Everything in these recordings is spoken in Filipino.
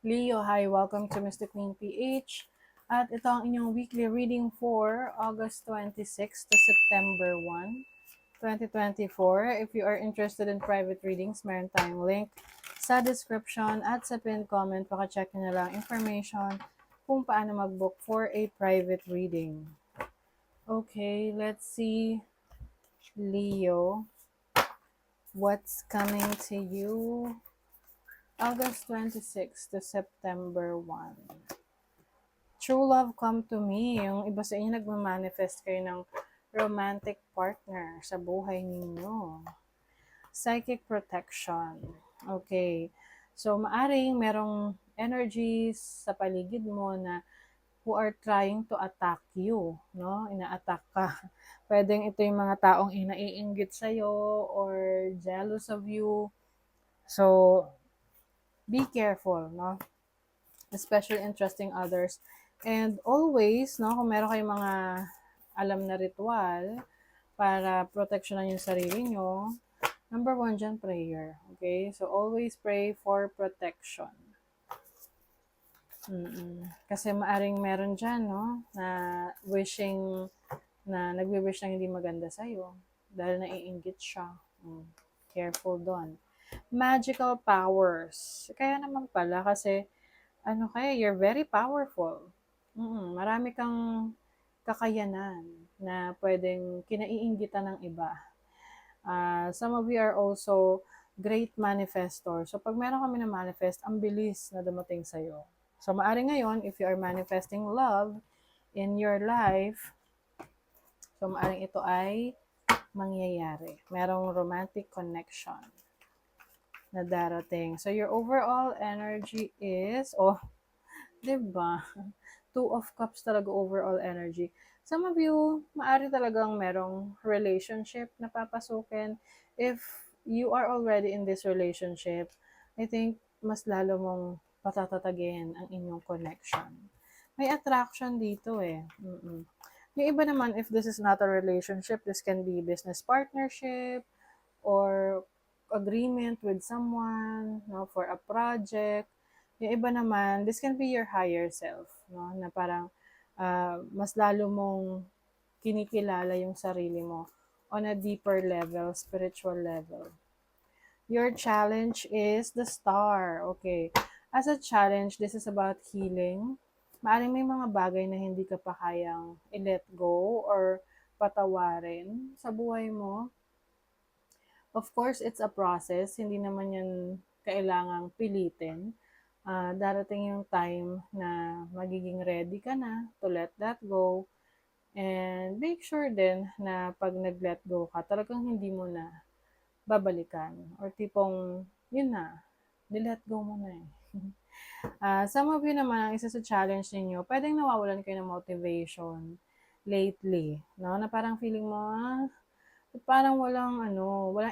Leo, hi, welcome to Mystic Queen PH. At ito ang inyong weekly reading for August 26 to September 1, 2024. If you are interested in private readings, meron tayong link sa description at sa pinned comment. Paka-check nyo na lang information kung paano mag-book for a private reading. Okay, let's see, Leo, what's coming to you August 26 to September 1. True love come to me. Yung iba sa inyo nagmamanifest kayo ng romantic partner sa buhay ninyo. Psychic protection. Okay. So, maaring merong energies sa paligid mo na who are trying to attack you, no? Ina-attack ka. Pwedeng ito yung mga taong inaiinggit sa'yo or jealous of you. So, be careful, no? Especially in trusting others. And always, no, kung meron kayong mga alam na ritual para proteksyonan yung sarili nyo, number one dyan, prayer. Okay? So, always pray for protection. Kasi maaring meron dyan, no, na wishing, na nagwi-wish ng hindi maganda sa'yo dahil naiinggit siya. Careful doon. Magical powers. Kaya naman pala kasi you're very powerful. Marami kang kakayanan na pwedeng kinaiinggitan ng iba. Some of you are also great manifestor. So, pag meron kami na manifest, ang bilis na dumating sa'yo. So, maaari ngayon, if you are manifesting love in your life, so maaring ito ay mangyayari. Merong romantic connection na darating. So, your overall energy is, diba? Two of Cups talaga overall energy. Some of you, maari talagang merong relationship na papasukin. If you are already in this relationship, I think mas lalo mong patatatagin ang inyong connection. May attraction dito eh. Yung iba naman, if this is not a relationship, this can be business partnership or agreement with someone, no, for a project. Yung iba naman, this can be your higher self, no, na parang mas lalo mong kinikilala yung sarili mo on a deeper level, spiritual level. Your challenge is the star. Okay. As a challenge, this is about healing. Maaring may mga bagay na hindi ka pa kayang i-let go or patawarin sa buhay mo. Of course, it's a process. Hindi naman yan kailangang pilitin. Darating yung time na magiging ready ka na to let that go. And make sure din na pag nag-let go ka, talagang hindi mo na babalikan. Or tipong, yun na, nilet go mo na eh. Some of you naman, ang isa sa challenge ninyo, pwedeng nawawalan kayo ng motivation lately. No? Na parang feeling mo, parang walang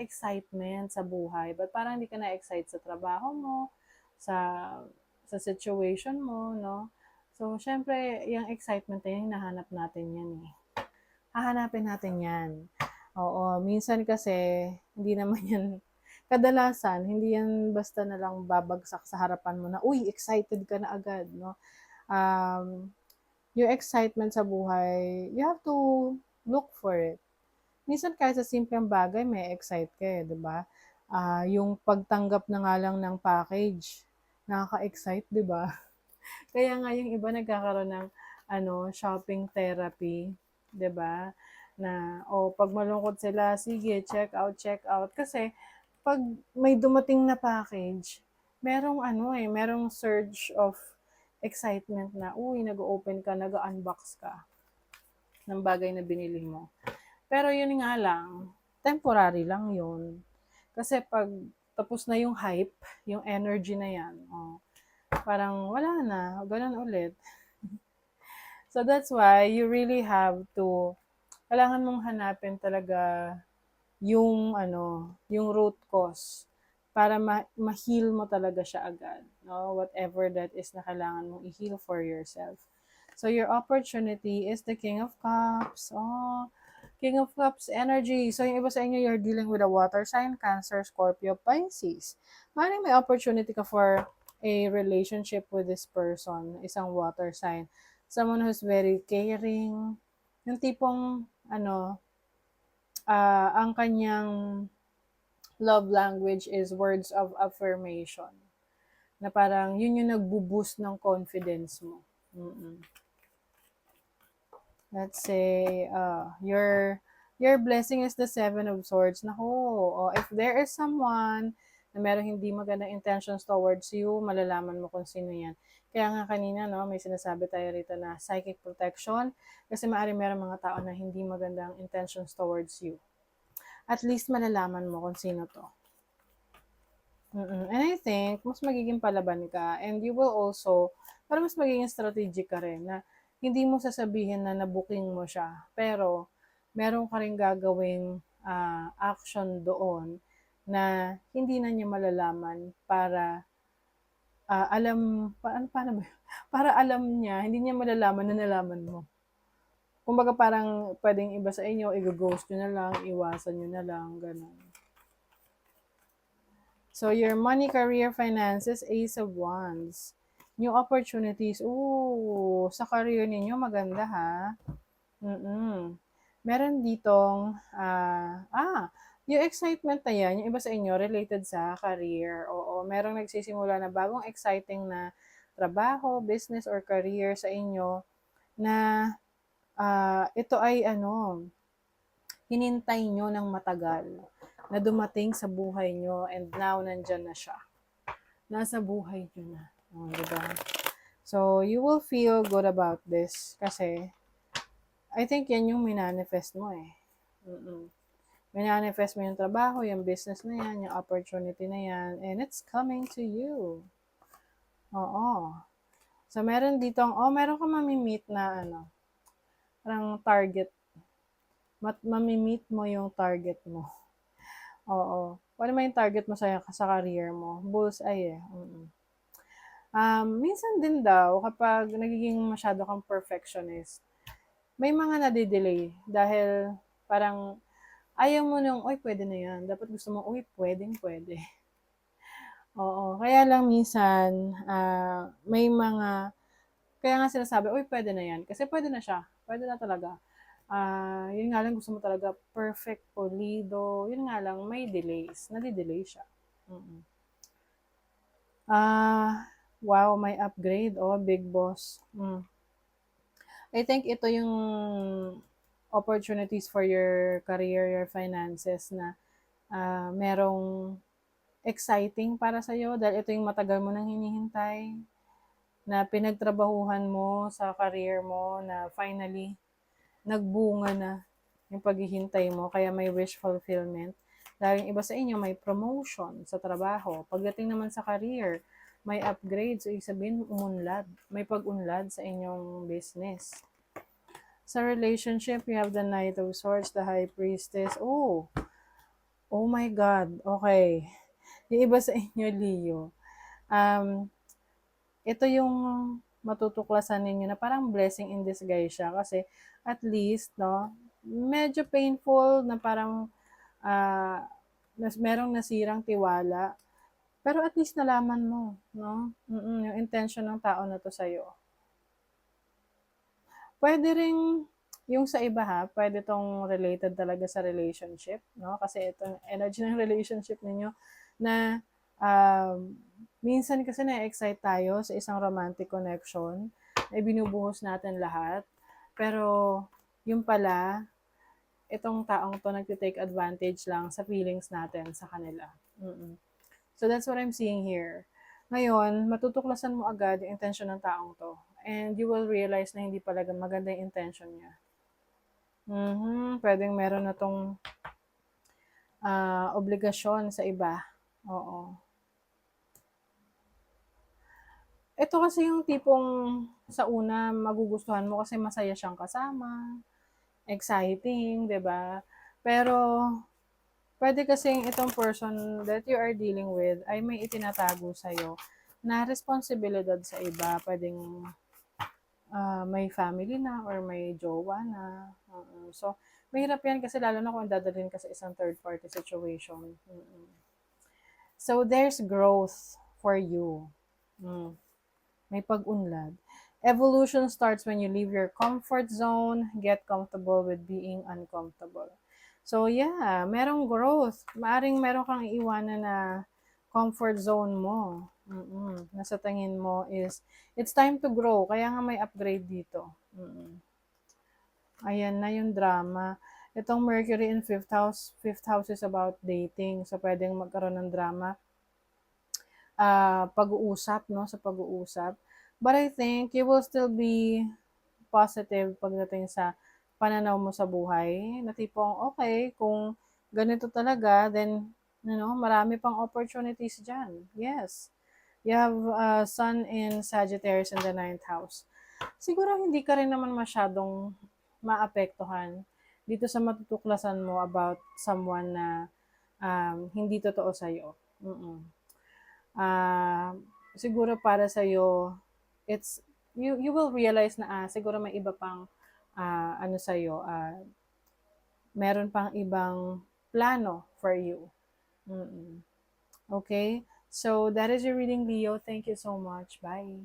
excitement sa buhay. But parang hindi ka na-excite sa trabaho mo, sa situation mo, no? So, syempre, yung excitement na yun, hinahanap natin yan eh. Hahanapin natin yan. Oo, minsan kasi, hindi naman yan, kadalasan, hindi yan basta na lang babagsak sa harapan mo na, uy, excited ka na agad, no? Yung excitement sa buhay, you have to look for it. Minsan kahit sa simpleng bagay may excite ka eh, 'di ba? Yung pagtanggap na nga lang ng package, nakaka-excite, 'di ba? Kaya nga yung iba nagkakaroon ng shopping therapy, 'di ba? Na pag malungkot sila, sige, check out kasi pag may dumating na package, merong surge of excitement na, uy, nag-open ka, nag-unbox ka ng bagay na binili mo. Pero yun nga lang, temporary lang yun. Kasi pag tapos na yung hype, yung energy na yan, parang wala na, ganun ulit. So that's why you really have to, kailangan mong hanapin talaga yung root cause para ma-heal mo talaga siya agad. No? Whatever that is na kailangan mong i-heal for yourself. So your opportunity is the King of Cups. King of Cups energy. So, yung iba sa inyo, you're dealing with a water sign, Cancer, Scorpio, Pisces. Maaaring may opportunity ka for a relationship with this person, isang water sign. Someone who's very caring, yung tipong, ang kanyang love language is words of affirmation. Na parang yun yung nagbo-boost ng confidence mo. Mm-mm. Let's say, your blessing is the Seven of Swords. Naku, if there is someone na merong hindi magandang intentions towards you, malalaman mo kung sino yan. Kaya nga kanina, no, may sinasabi tayo rito na psychic protection, kasi maaaring merong mga tao na hindi magandang intentions towards you. At least malalaman mo kung sino to. And I think, mas magiging palaban ka, and you will also, para mas magiging strategic ka rin, na hindi mo sasabihin na nabuking mo siya, pero meron ka rin gagawing action doon na hindi na niya malalaman para paano ba? Para alam niya, hindi niya malalaman na nalaman mo. Kumbaga parang pwedeng iba sa inyo, i-ghost nyo na lang, iwasan nyo na lang, ganun. So, your money, career, finances, Ace of Wands. New opportunities. Ooh, sa career ninyo, maganda ha. Meron ditong, yung excitement na yan, yung iba sa inyo, related sa career. Oo, merong nagsisimula na bagong exciting na trabaho, business, or career sa inyo na ito ay hinintay nyo ng matagal na dumating sa buhay nyo, and now nandyan na siya. Nasa buhay nyo na. Diba? So, you will feel good about this kasi I think yan yung minanifest mo eh. Minanifest mo yung trabaho, yung business na yan, yung opportunity na yan, and it's coming to you. Oo. So, meron ditong, meron ka mamimit na parang target. Mamimit mo yung target mo. Oo. Ano ba yung target mo sa career mo? Bullseye eh. Minsan din daw, kapag nagiging masyado kang perfectionist, may mga nadidelay dahil parang ayaw mo nung, oy, pwede na yan. Dapat gusto mo, uy, pwede. Oo. Kaya lang minsan, may mga, kaya nga sinasabi, uy, pwede na yan. Kasi pwede na siya. Pwede na talaga. Yun nga lang, gusto mo talaga perfect, polido. Yun nga lang, may delays. Nadidelay siya. Wow, may upgrade. Big boss. I think ito yung opportunities for your career, your finances na merong exciting para sa'yo dahil ito yung matagal mo nang hinihintay na pinagtrabahuhan mo sa career mo na finally nagbunga na yung paghihintay mo, kaya may wish fulfillment. Dahil yung iba sa inyo may promotion sa trabaho. Pagdating naman sa career, may upgrade. So, ibig sabihin, umunlad. May pag-unlad sa inyong business. Sa relationship, you have the Knight of Swords, the High Priestess. Oh my God. Okay. Yung iba sa inyo, Leo. Ito yung matutuklasan ninyo na parang blessing in disguise siya kasi at least, no, medyo painful na parang merong nasirang tiwala. Pero at least nalaman mo, no? Yung intention ng tao na to sa'yo. Pwede ring yung sa iba ha, pwede tong related talaga sa relationship, no? Kasi itong energy ng relationship ninyo na minsan kasi na-excite tayo sa isang romantic connection, na binubuhos natin lahat. Pero yung pala, itong taong to nagtitake advantage lang sa feelings natin sa kanila. So that's what I'm seeing here. Ngayon, matutuklasan mo agad yung intention ng taong to. And you will realize na hindi pala maganda yung intention niya. Pwedeng meron na tong obligasyon sa iba. Oo. Ito kasi yung tipong sa una magugustuhan mo kasi masaya siyang kasama, exciting, 'di ba? Pero pwede kasing itong person that you are dealing with ay may itinatago sa'yo na responsibilidad sa iba. Pwedeng may family na or may jowa na. So, mahirap yan kasi lalo na kung dadalhin ka sa isang third party situation. So, there's growth for you. Mm. May pag-unlad. Evolution starts when you leave your comfort zone, get comfortable with being uncomfortable. So yeah, merong growth. Maaring meron kang iiwanan na comfort zone mo. Nasa tingin mo is, it's time to grow. Kaya nga may upgrade dito. Ayan na yung drama. Itong Mercury in fifth house is about dating. So, pwedeng magkaroon ng drama. Pag-uusap, no? Sa pag-uusap. But I think you will still be positive pagdating sa pananaw mo sa buhay. Na tipong, okay, kung ganito talaga, then, marami pang opportunities dyan. Yes. You have Sun in Sagittarius in the ninth house. Siguro hindi ka rin naman masyadong maapektuhan dito sa matutuklasan mo about someone na hindi totoo sa'yo. Siguro para sa'yo, it's, you will realize na siguro may iba pang ano sa'yo, meron pang ibang plano for you. Okay? So, that is your reading, Leo. Thank you so much. Bye.